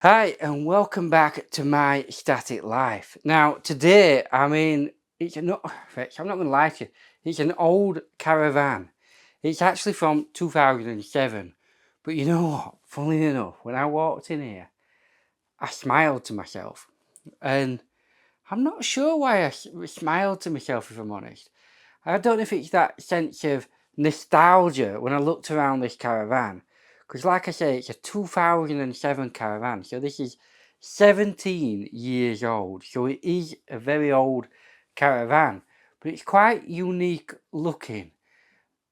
Hi and welcome back to my static life. Now today, it's not. I'm not going to lie to you. It's an old caravan. It's actually from 2007. But you know what? Funnily enough, when I walked in here, I smiled to myself, and I'm not sure why smiled to myself. If I'm honest, I don't know if it's that sense of nostalgia when I looked around this caravan. Because, like I say, it's a 2007 caravan. So, this is 17 years old. So, it is a very old caravan. But it's quite unique looking.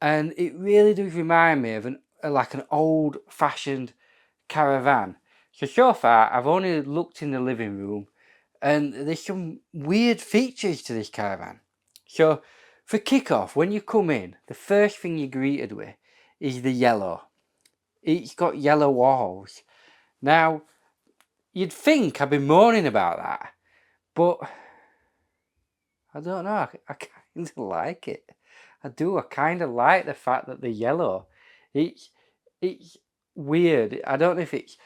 And it really does remind me of like an old fashioned caravan. So far, I've only looked in the living room and there's some weird features to this caravan. So, for kick-off, when you come in, the first thing you're greeted with is the yellow. It's got yellow walls. Now, you'd think I'd be moaning about that, but I don't know. I kind of like it. I do. I kind of like the fact that they're yellow. It's it's weird. I don't know if it's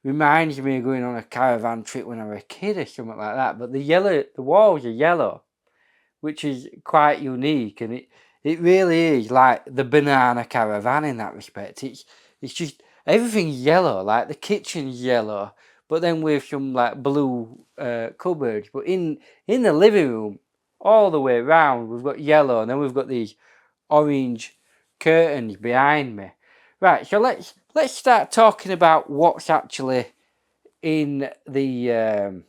reminds me of going on a caravan trip when I was a kid or something like that. But the walls are yellow, which is quite unique, and it really is like the banana caravan in that respect. It's just everything's yellow, like the kitchen's yellow, but then with some like blue cupboards. But in the living room, all the way around, we've got yellow, and then we've got these orange curtains behind me. Right, so let's start talking about what's actually in the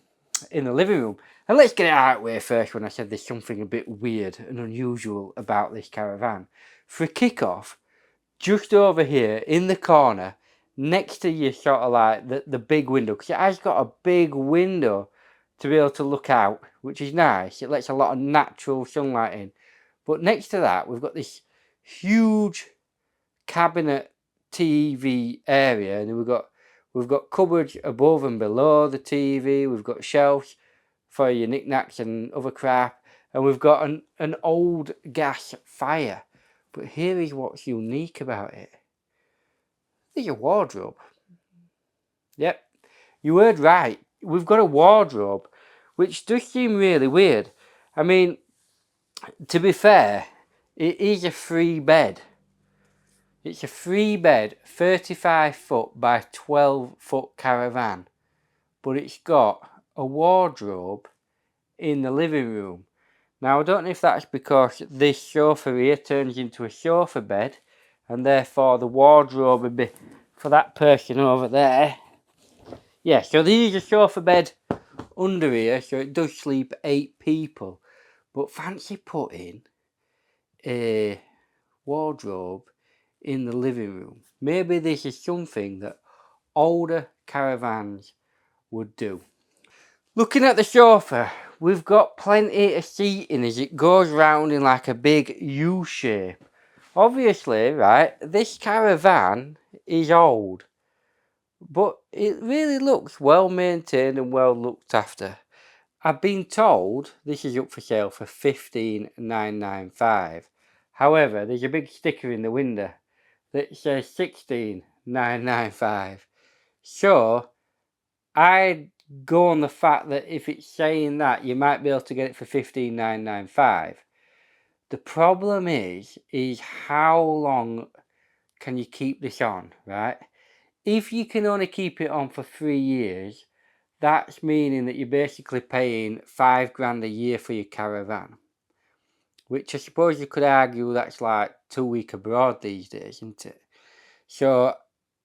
living room. And let's get it out of the way first when I said there's something a bit weird and unusual about this caravan. For a kick-off, just over here in the corner, next to you sort of like the big window, because it has got a big window to be able to look out, which is nice. It lets a lot of natural sunlight in. But next to that, we've got this huge cabinet TV area, and we've got cupboards above and below the TV. We've got shelves for your knickknacks and other crap, and we've got an old gas fire. But here is what's unique about it. There's a wardrobe. Yep, you heard right. We've got a wardrobe, which does seem really weird. I mean, to be fair, it is a free bed. It's a free bed, 35 foot by 12-foot caravan, but it's got a wardrobe in the living room. Now, I don't know if that's because this sofa here turns into a sofa bed, and therefore the wardrobe would be for that person over there. Yeah, so there is a sofa bed under here, so it does sleep 8 people. But fancy putting a wardrobe in the living room. Maybe this is something that older caravans would do. Looking at the sofa, we've got plenty of seating as it goes round in like a big U shape. Obviously, right, this caravan is old, but it really looks well maintained and well looked after. I've been told this is up for sale for $15,995. However, there's a big sticker in the window that says $16,995. So I'd go on the fact that if it's saying that, you might be able to get it for $15,995. The problem is how long can you keep this on, right? If you can only keep it on for 3 years, that's meaning that you're basically paying $5,000 a year for your caravan, which I suppose you could argue that's like 2 week abroad these days, isn't it? So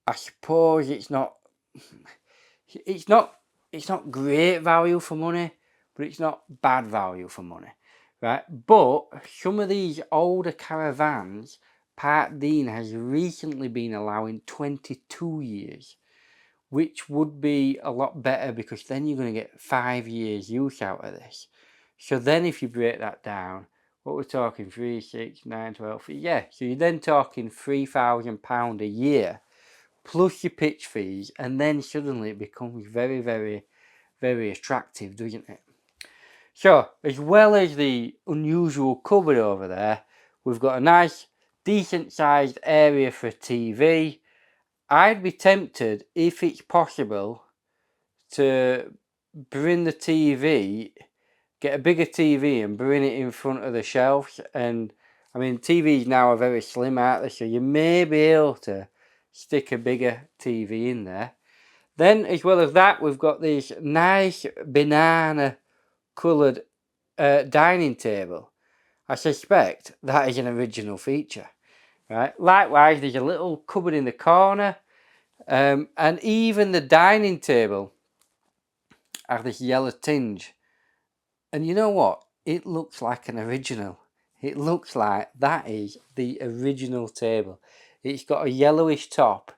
I suppose it's not great value for money, but it's not bad value for money, right? But some of these older caravans, Part Dean has recently been allowing 22 years, which would be a lot better because then you're going to get 5 years use out of this. So then if you break that down, what we're talking, 3, 6, 9, 12, yeah, so you're then talking £3,000 a year plus your pitch fees, and then suddenly it becomes very, very, very attractive, doesn't it? So, as well as the unusual cupboard over there, we've got a nice, decent sized area for a TV, I'd be tempted, if it's possible, to bring the TV, get a bigger TV and bring it in front of the shelves. And I mean, TVs now are very slim, aren't they? So you may be able to stick a bigger TV in there. Then, as well as that, we've got this nice banana coloured dining table. I suspect that is an original feature, right? Likewise, there's a little cupboard in the corner, and even the dining table has this yellow tinge. And you know what? It looks like an original. It looks like that is the original table. It's got a yellowish top,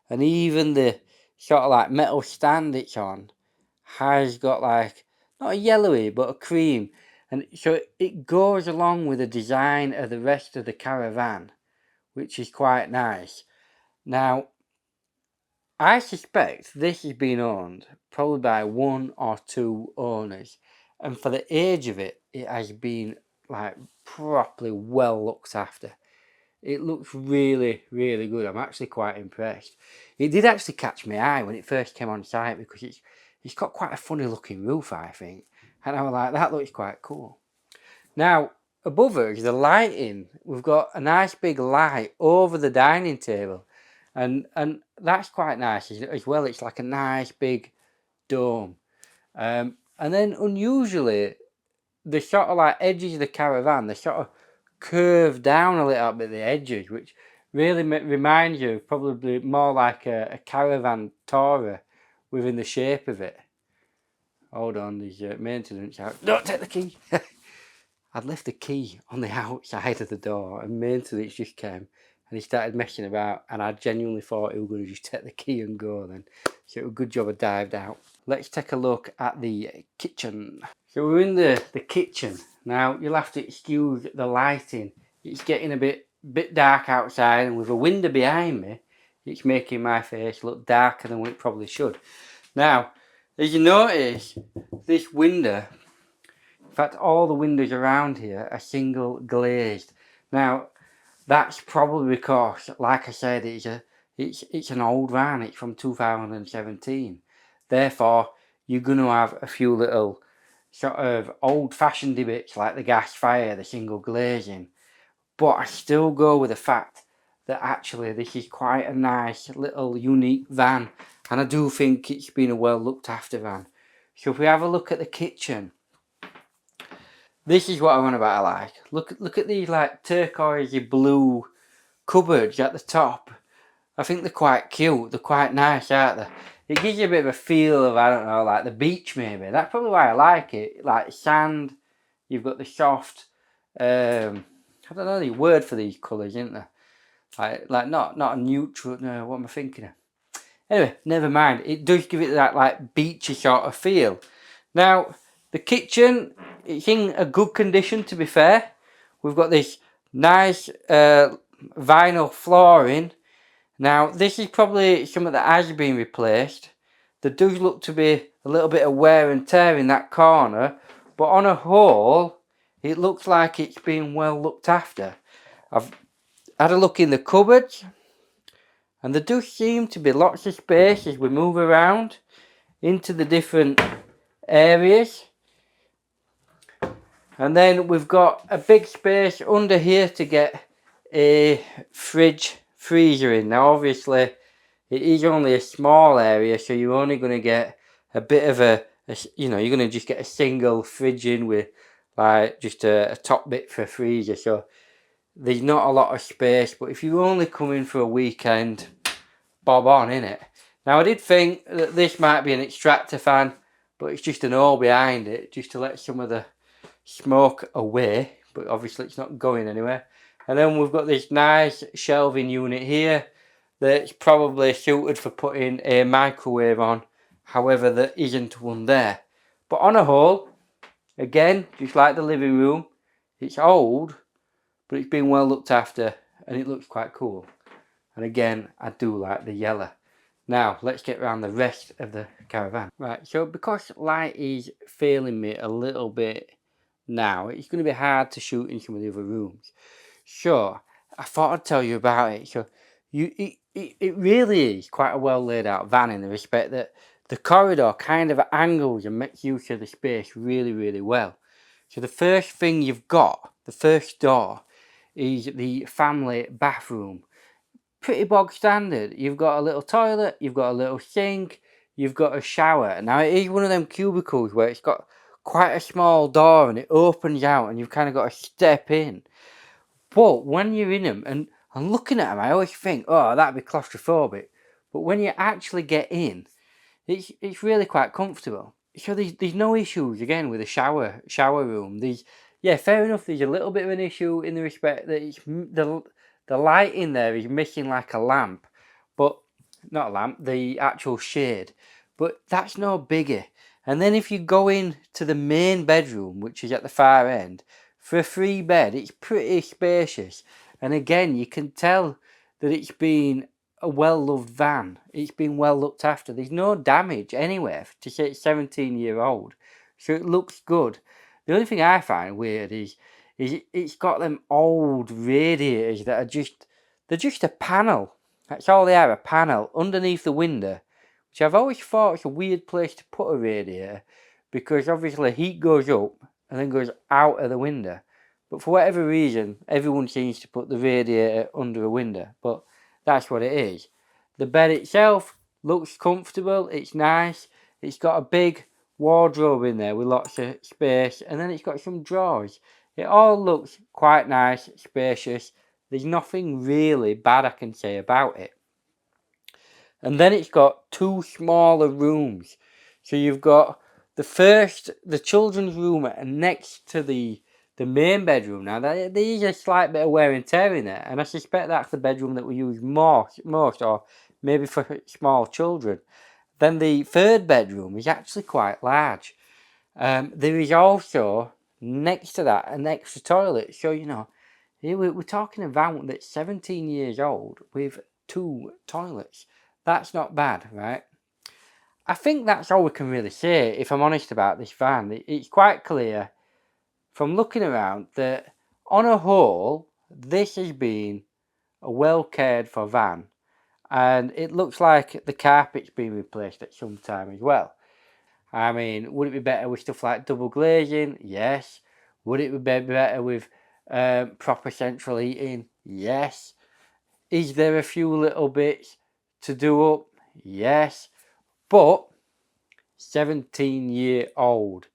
and even the sort of like metal stand it's on has got like, not a yellowy, but a cream. And so it goes along with the design of the rest of the caravan, which is quite nice. Now, I suspect this has been owned probably by one or two owners, and for the age of it, it has been like properly well looked after. It looks really, really good. I'm actually quite impressed. It did actually catch my eye when it first came on site because it's got quite a funny looking roof, I think, and I was like, that looks quite cool. Now, above us, the lighting, we've got a nice big light over the dining table, and that's quite nice as well. It's like a nice big dome. And then unusually, the sort of like edges of the caravan, they sort of curve down a little bit, the edges, which really reminds you of probably more like a caravan tourer within the shape of it. Hold on, there's maintenance out. Don't take the key. I'd left the key on the outside of the door, and maintenance just came and he started messing about, and I genuinely thought he was going to just take the key and go then. So it was a good job I dived out. Let's take a look at the kitchen. So we're in the kitchen. Now, you'll have to excuse the lighting. It's getting a bit dark outside, and with a window behind me, it's making my face look darker than what it probably should. Now, as you notice, this window, in fact, all the windows around here are single glazed. Now, that's probably because, like I said, it's an old van. It's from 2017. Therefore, you're going to have a few little sort of old-fashioned bits like the gas fire, the single glazing. But I still go with the fact that actually this is quite a nice little unique van, and I do think it's been a well looked after van. So if we have a look at the kitchen, this is what I want about. I like. Look at these like turquoisey blue cupboards at the top. I think they're quite cute. They're quite nice, aren't they? It gives you a bit of a feel of, I don't know, like the beach maybe. That's probably why I like it. Like sand. You've got the soft. I don't know the word for these colours, isn't there? Like not a neutral. No, what am I thinking of? Anyway, never mind. It does give it that like beachy sort of feel. Now, the kitchen, it's in a good condition to be fair. We've got this nice vinyl flooring. Now, this is probably something that has been replaced. There does look to be a little bit of wear and tear in that corner, but on a whole, it looks like it's been well looked after. I've had a look in the cupboards, and there does seem to be lots of space as we move around into the different areas. And then we've got a big space under here to get a freezer in. Now obviously it is only a small area, so you're only going to get a bit of you're going to just get a single fridge in with like just a top bit for a freezer. So there's not a lot of space, but if you're only coming for a weekend, bob on, innit? Now I did think that this might be an extractor fan, but it's just an hole behind it just to let some of the smoke away, but obviously it's not going anywhere. And then we've got this nice shelving unit here that's probably suited for putting a microwave on, however there isn't one there. But on a whole, again, just like the living room, it's old, but it's been well looked after and it looks quite cool. And again, I do like the yellow. Now, let's get around the rest of the caravan. Right, so because light is failing me a little bit now, it's going to be hard to shoot in some of the other rooms. So, I thought I'd tell you about it. So, it really is quite a well laid out van in the respect that the corridor kind of angles and makes use of the space really, really well. So the first thing you've got, the first door, is the family bathroom. Pretty bog standard. You've got a little toilet, you've got a little sink, you've got a shower. Now it is one of them cubicles where it's got quite a small door and it opens out and you've kind of got to step in. But when you're in them and looking at them, I always think, oh, that'd be claustrophobic. But when you actually get in, it's really quite comfortable. So there's no issues again with the shower room. Yeah, fair enough. There's a little bit of an issue in the respect that the light in there is missing like a lamp, but not a lamp, the actual shade. But that's no biggie. And then if you go in to the main bedroom, which is at the far end, for a 3 bed, it's pretty spacious. And again, you can tell that it's been a well-loved van. It's been well looked after. There's no damage anywhere to say it's 17-year-old. So it looks good. The only thing I find weird is it's got them old radiators that are they're just a panel. That's all they are, a panel underneath the window, which I've always thought is a weird place to put a radiator because obviously heat goes up and then goes out of the window. But for whatever reason, everyone seems to put the radiator under a window. But that's what it is. The bed itself looks comfortable. It's nice. It's got a big wardrobe in there with lots of space. And then it's got some drawers. It all looks quite nice, spacious. There's nothing really bad I can say about it. And then it's got 2 smaller rooms. So you've got the children's room next to the main bedroom. Now there is a slight bit of wear and tear in there, and I suspect that's the bedroom that we use most, or maybe for small children. Then the 3rd bedroom is actually quite large. There is also next to that an extra toilet. So here we're talking a van that's 17 years old with 2 toilets. That's not bad, right? I think that's all we can really say, if I'm honest about this van. It's quite clear from looking around that, on a whole, this has been a well cared for van. And it looks like the carpet's been replaced at some time as well. I mean, would it be better with stuff like double glazing? Yes. Would it be better with proper central heating? Yes. Is there a few little bits to do up? Yes. But 17-year-old,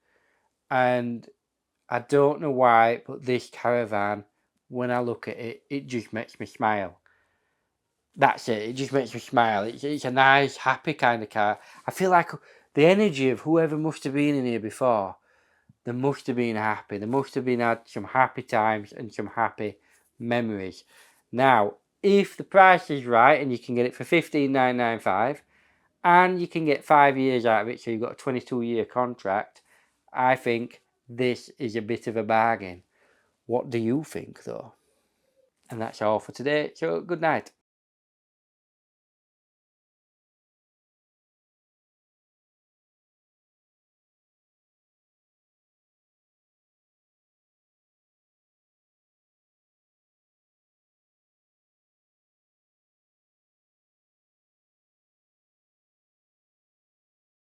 and I don't know why, but this caravan, when I look at it, it just makes me smile. That's it. It just makes me smile. It's a nice, happy kind of car. I feel like the energy of whoever must have been in here before, they must have been happy. They must have had some happy times and some happy memories. Now, if the price is right and you can get it for $15,995 and you can get 5 years out of it, so you've got a 22-year contract, I think this is a bit of a bargain. What do you think, though? And that's all for today. So, good night.